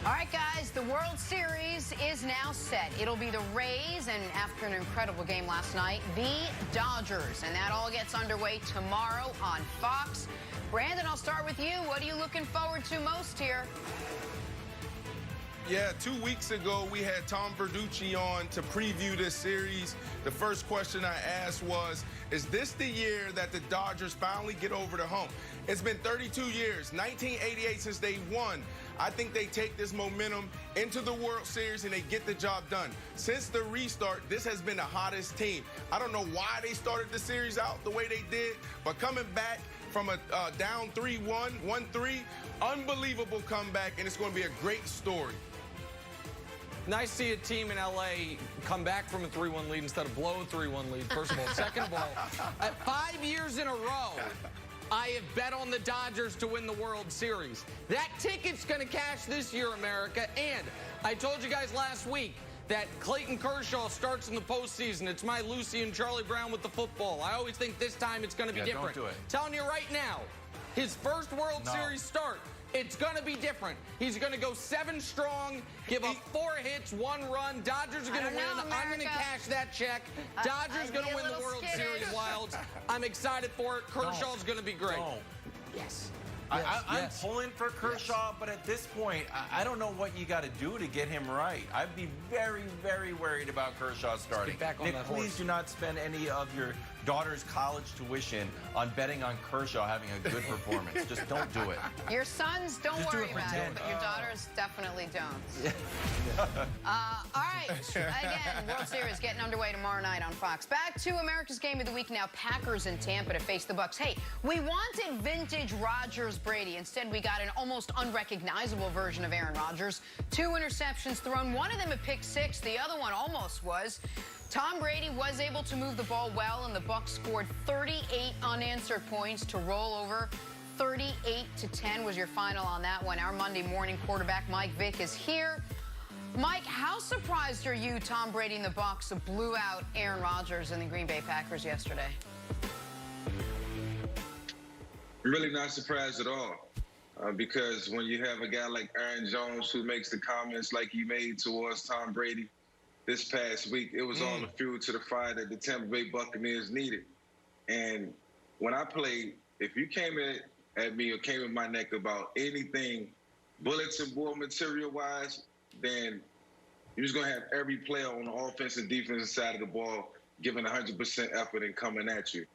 All right, guys, the World Series is now set. It'll be the Rays, and after an incredible game last night, the Dodgers. And that all gets underway tomorrow on Fox. Brandon, I'll start with you. What are you looking forward to most here? Yeah, 2 weeks ago, we had Tom Brady on to preview this series. The first question I asked was, is this the year that the Dodgers finally get over the hump? It's been 32 years, 1988 since they won. I think they take this momentum into the World Series and they get the job done. Since the restart, this has been the hottest team. I don't know why they started the series out the way they did, but coming back from a down 3-1, 1-3, unbelievable comeback, and it's going to be a great story. Nice to see a team in L.A. come back from a 3-1 lead instead of blow a 3-1 lead, first of all. Second of all, 5 years in a row, I have bet on the Dodgers to win the World Series. That ticket's going to cash this year, America. And I told you guys last week that Clayton Kershaw starts in the postseason. It's my Lucy and Charlie Brown with the football. I always think this time it's going to be different. Don't do it. Telling you right now, his first World Series start, it's going to be different. He's going to go 7 strong, give up 4 hits, 1 run. Dodgers are going to win. I'm going to cash that check. Dodgers going to win the World Series, Wilds. I'm excited for it. Kershaw's going to be great. Yes. I'm pulling for Kershaw, but at this point, I don't know what you got to do to get him right. I'd be very, very worried about Kershaw starting. Nick, please do not spend any of your daughter's college tuition on betting on Kershaw having a good performance. Just don't do it. Your sons, don't worry about it, but your daughters definitely don't. All right, again, World Series getting underway tomorrow night on Fox. Back to America's Game of the Week now, Packers in Tampa to face the Bucs. Hey, we wanted vintage Rodgers Brady. Instead, we got an almost unrecognizable version of Aaron Rodgers. 2 interceptions thrown, one of them a pick 6, the other one almost was. Tom Brady was able to move the ball well, and the Bucs scored 38 unanswered points to roll over. 38-10 was your final on that one. Our Monday morning quarterback, Mike Vick, is here. Mike, how surprised are you Tom Brady and the Bucs blew out Aaron Rodgers and the Green Bay Packers yesterday? Really not surprised at all. Because when you have a guy like Aaron Jones who makes the comments like he made towards Tom Brady this past week, it was all the fuel to the fire that the Tampa Bay Buccaneers needed. And when I played, if you came at me or came in my neck about anything bulletin board material-wise, then you was going to have every player on the offense and defensive side of the ball giving 100% effort and coming at you.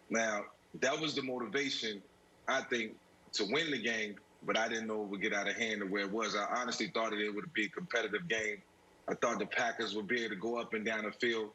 Now, that was the motivation, I think, to win the game, but I didn't know it would get out of hand to where it was. I honestly thought it would be a competitive game. I thought the Packers would be able to go up and down the field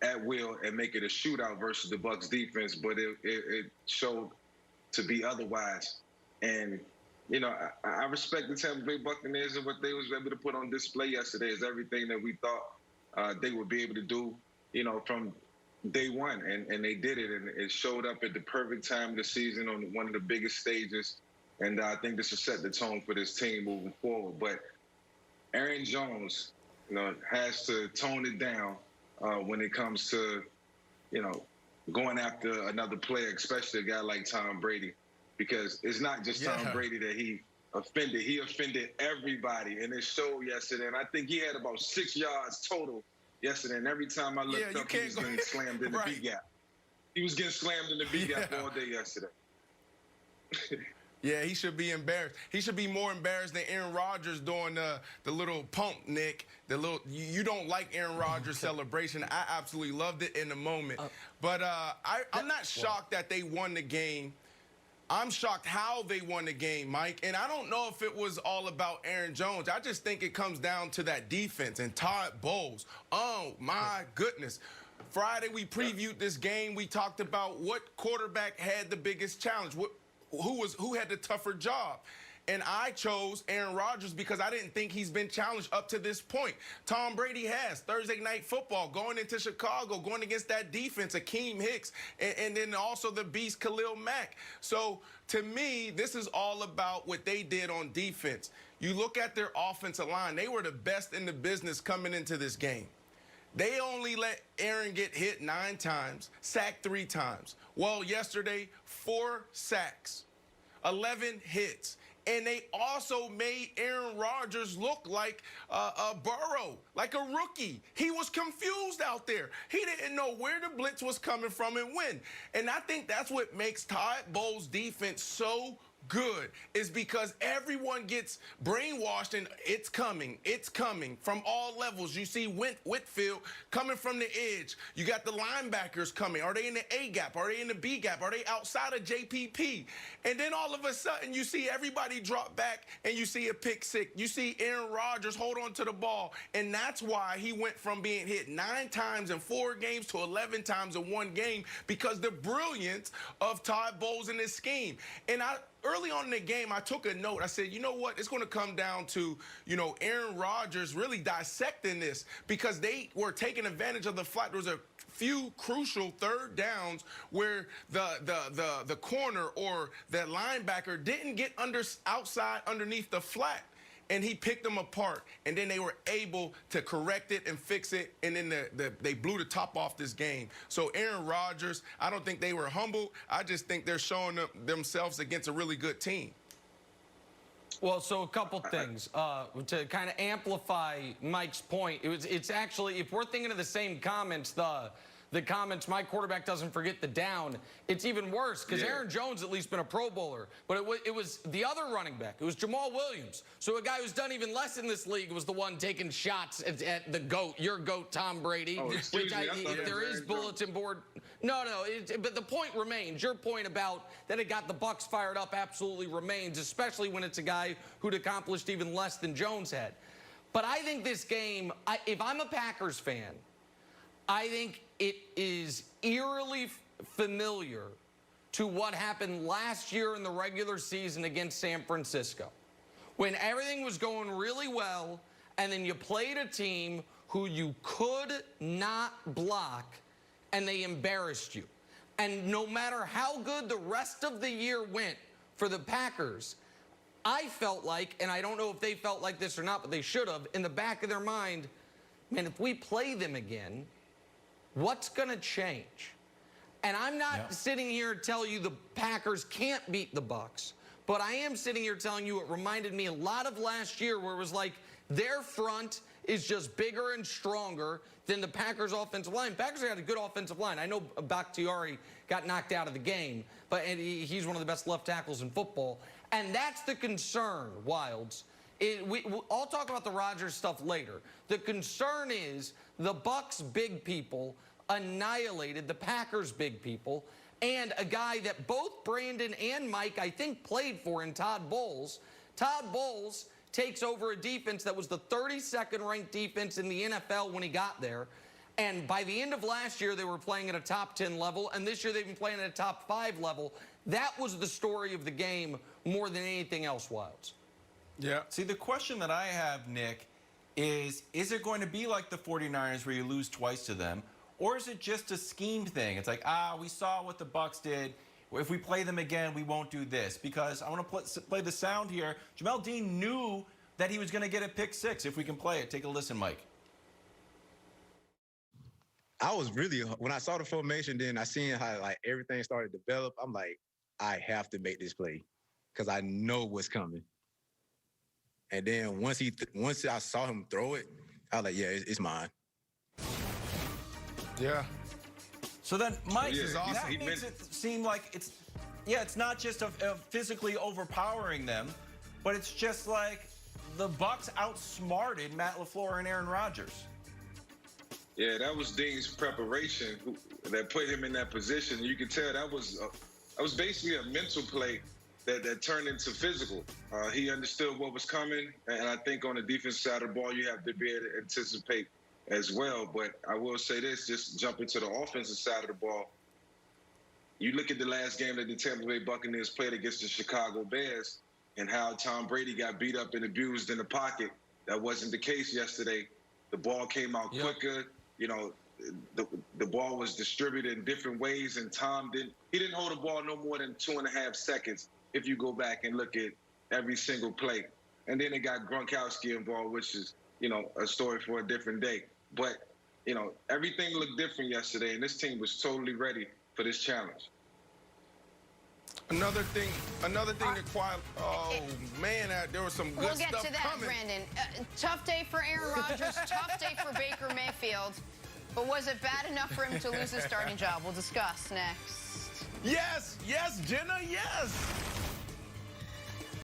at will and make it a shootout versus the Bucs defense, but it showed to be otherwise. And, you know, I respect the Tampa Bay Buccaneers and what they was able to put on display yesterday is everything that we thought they would be able to do, you know, from day one. And they did it, and it showed up at the perfect time of the season on one of the biggest stages. And I think this will set the tone for this team moving forward. But Aaron Jones, you know, has to tone it down when it comes to, you know, going after another player, especially a guy like Tom Brady, because it's not just Tom Brady that he offended. He offended everybody, and it showed yesterday. And I think he had about 6 yards total yesterday. And every time I looked up, he was getting slammed in the B gap. He was getting slammed in the B gap all day yesterday. Yeah, he should be embarrassed. He should be more embarrassed than Aaron Rodgers doing the little pump, Nick. The little you don't like Aaron Rodgers celebration. I absolutely loved it in the moment. But I'm not shocked that they won the game. I'm shocked how they won the game, Mike. And I don't know if it was all about Aaron Jones. I just think it comes down to that defense and Todd Bowles. Oh, my goodness. Friday, we previewed this game. We talked about what quarterback had the biggest challenge, who had the tougher job. And I chose Aaron Rodgers because I didn't think he's been challenged up to this point. Tom Brady has. Thursday Night Football, going into Chicago, going against that defense, Akeem Hicks, and then also the beast Khalil Mack. So, to me, this is all about what they did on defense. You look at their offensive line. They were the best in the business coming into this game. They only let Aaron get hit 9 times, sacked 3 times. Well, yesterday, 4 sacks, 11 hits. And they also made Aaron Rodgers look like a Burrow, like a rookie. He was confused out there. He didn't know where the blitz was coming from and when. And I think that's what makes Todd Bowles' defense so good, is because everyone gets brainwashed and it's coming from all levels. You see Whitfield coming from the edge. You got the linebackers coming. Are they in the A gap? Are they in the B gap? Are they outside of JPP? And then all of a sudden you see everybody drop back and you see a pick six. You see Aaron Rodgers hold on to the ball, and that's why he went from being hit 9 times in 4 games to 11 times in 1 game, because the brilliance of Todd Bowles in his scheme. And early on in the game, I took a note. I said, you know what? It's going to come down to, Aaron Rodgers really dissecting this, because they were taking advantage of the flat. There was a few crucial 3rd downs where the corner or the linebacker didn't get outside underneath the flat, and he picked them apart, and then they were able to correct it and fix it, and then they blew the top off this game. So Aaron Rodgers, I don't think they were humbled. I just think they're showing themselves against a really good team. Well, so a couple things to kind of amplify Mike's point. It's actually, if we're thinking of the same comments, the comments, my quarterback doesn't forget the down, it's even worse, because Aaron Jones at least been a Pro Bowler, but it was the other running back. It was Jamal Williams. So a guy who's done even less in this league was the one taking shots at the GOAT, your GOAT, Tom Brady. Oh, which if there is bulletin board. No, but the point remains. Your point about that it got the Bucs fired up absolutely remains, especially when it's a guy who'd accomplished even less than Jones had. But I think this game, if I'm a Packers fan, I think it is eerily familiar to what happened last year in the regular season against San Francisco, when everything was going really well, and then you played a team who you could not block, and they embarrassed you. And no matter how good the rest of the year went for the Packers, I felt like, and I don't know if they felt like this or not, but they should have, in the back of their mind, man, if we play them again, what's going to change? And I'm not sitting here to tell you the Packers can't beat the Bucs, but I am sitting here telling you it reminded me a lot of last year, where it was like their front is just bigger and stronger than the Packers' offensive line. Packers had a good offensive line. I know Bakhtiari got knocked out of the game, but he's one of the best left tackles in football. And that's the concern, Wilds. I'll talk about the Rodgers stuff later. The concern is the Bucs' big people annihilated the Packers' big people, and a guy that both Brandon and Mike, I think, played for in Todd Bowles. Todd Bowles takes over a defense that was the 32nd ranked defense in the NFL when he got there. And by the end of last year, they were playing at a top 10 level, and this year they've been playing at a top 5 level. That was the story of the game more than anything else, Wilds. Yeah. See, the question that I have, Nick, is it going to be like the 49ers where you lose twice to them, or is it just a scheme thing? It's like, we saw what the Bucs did. If we play them again, we won't do this. Because I want to play the sound here. Jamel Dean knew that he was going to get a pick six. If we can play it, take a listen, Mike. I was really, when I saw the formation, then I seen how like everything started to develop. I'm like, I have to make this play because I know what's coming. And then once I saw him throw it, I was like, yeah, it's mine. Yeah. So then, Mike, is awesome. that makes it seem like it's not just of physically overpowering them, but it's just like the Bucs outsmarted Matt LaFleur and Aaron Rodgers. Yeah, that was Dean's preparation that put him in that position. You could tell that was basically a mental play that turned into physical. He understood what was coming, and I think on the defensive side of the ball, you have to be able to anticipate as well. But I will say this, just jumping to the offensive side of the ball, you look at the last game that the Tampa Bay Buccaneers played against the Chicago Bears and how Tom Brady got beat up and abused in the pocket. That wasn't the case yesterday. The ball came out quicker. You know, the ball was distributed in different ways, and Tom didn't hold the ball no more than 2.5 seconds if you go back and look at every single play. And then they got Gronkowski involved, which is, a story for a different day. But, everything looked different yesterday, and this team was totally ready for this challenge. Another thing to quiet. Oh man, there was some good we'll get stuff to that, coming. Brandon. Tough day for Aaron Rodgers. Tough day for Baker Mayfield. But was it bad enough for him to lose his starting job? We'll discuss next. Yes, Jenna, yes.